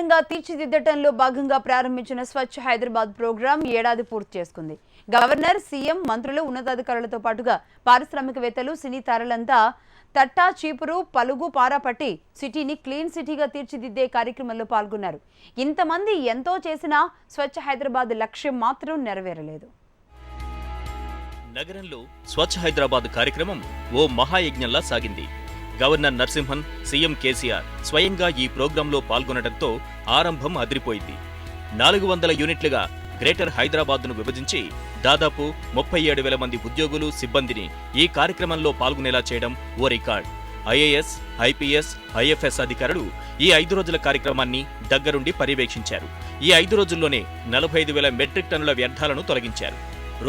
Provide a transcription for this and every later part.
నగరంగా తీర్చిదిద్దటంలో భాగంగా ప్రారంభించిన స్వచ్ఛ హైదరాబాద్ ప్రోగ్రాం ఏడాది పూర్తి చేసుకుంది. గవర్నర్, సీఎం, మంత్రులు, ఉన్నతాధికారులతో పాటుగా పారిశ్రామికవేత్తలు, సినీ తారలంతా తట్టా చీపురు, పలుగు, పారా పట్టి సిటీని క్లీన్ సిటీగా తీర్చిదిద్దే కార్యక్రమంలో పాల్గొన్నారు. ఇంతమంది ఎంతో చేసినా స్వచ్ఛ హైదరాబాద్ లక్ష్యం మాత్రం నెరవేరలేదు. నగరంలో స్వచ్ఛ హైదరాబాద్ కార్యక్రమం ఓ మహాయజ్ఞంలా సాగింది. గవర్నర్ నరసింహన్, సీఎం కేసీఆర్ స్వయంగా ఈ ప్రోగ్రాంలో పాల్గొనడంతో ఆరంభం అదిరిపోయింది. 400 యూనిట్లుగా గ్రేటర్ హైదరాబాద్ను విభజించి దాదాపు 37,000 మంది ఉద్యోగులు, సిబ్బందిని ఈ కార్యక్రమంలో పాల్గొనేలా చేయడం ఓ రికార్డ్. ఐఏఎస్, ఐపీఎస్, ఐఎఫ్ఎస్ అధికారులు ఈ 5 రోజుల కార్యక్రమాన్ని దగ్గరుండి పర్యవేక్షించారు. ఈ 5 రోజుల్లోనే 45,000 మెట్రిక్ టన్నుల వ్యర్థాలను తొలగించారు.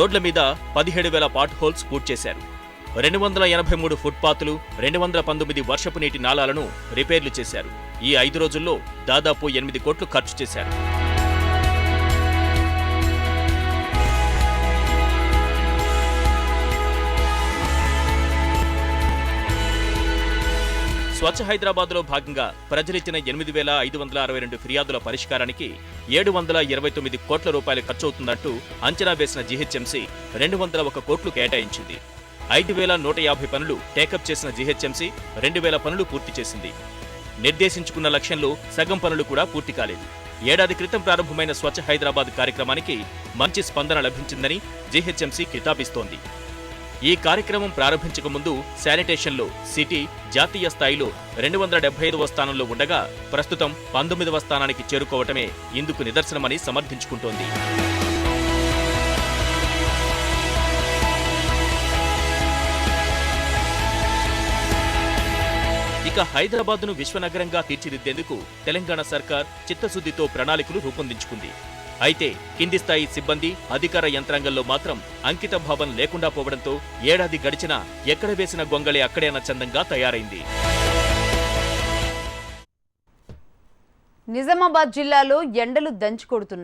రోడ్ల మీద 17,000 పాట్ హోల్స్ పూడ్చేశారు. 283 ఫుట్పాత్లు, 219 వర్షపు నీటి నాలాలను రిపేర్లు చేశారు. ఈ 5 రోజుల్లో దాదాపు 8 కోట్లు ఖర్చు చేశారు. స్వచ్ఛ హైదరాబాద్లో భాగంగా ప్రజలిచ్చిన 8,562 ఫిర్యాదుల పరిష్కారానికి 729 కోట్ల రూపాయలు ఖర్చవుతుందంటూ అంచనా వేసిన జీహెచ్ఎంసీ 201 కోట్లు కేటాయించింది. 5,150 పనులు టేకప్ చేసిన జీహెచ్ఎంసీ 2,000 పనులు పూర్తి చేసింది. నిర్దేశించుకున్న లక్ష్యంలో సగం పనులు కూడా పూర్తి కాలేదు. ఏడాది క్రితం ప్రారంభమైన స్వచ్ఛ హైదరాబాద్ కార్యక్రమానికి మంచి స్పందన లభించిందని జీహెచ్ఎంసీ కితాబిస్తోంది. ఈ కార్యక్రమం ప్రారంభించక ముందు శానిటేషన్లో సిటీ జాతీయ స్థాయిలో 275వ స్థానంలో ఉండగా ప్రస్తుతం 19వ స్థానానికి చేరుకోవటమే ఇందుకు నిదర్శనమని సమర్థించుకుంటోంది. ఇక హైదరాబాద్ను విశ్వనగరంగా తీర్చిదిద్దేందుకు తెలంగాణ సర్కార్ చిత్తశుద్ధితో ప్రణాళికలు రూపొందించుకుంది. అయితే కింది స్థాయి సిబ్బంది, అధికార యంత్రాంగంలో మాత్రం అంకిత భావం లేకుండా పోవడంతో ఏడాది గడిచినా ఎక్కడ వేసిన గొంగళి అక్కడే అన్న చందంగా తయారైంది. నిజామాబాద్ జిల్లాలో ఎండలు దంచి కొడుతున్నాయి.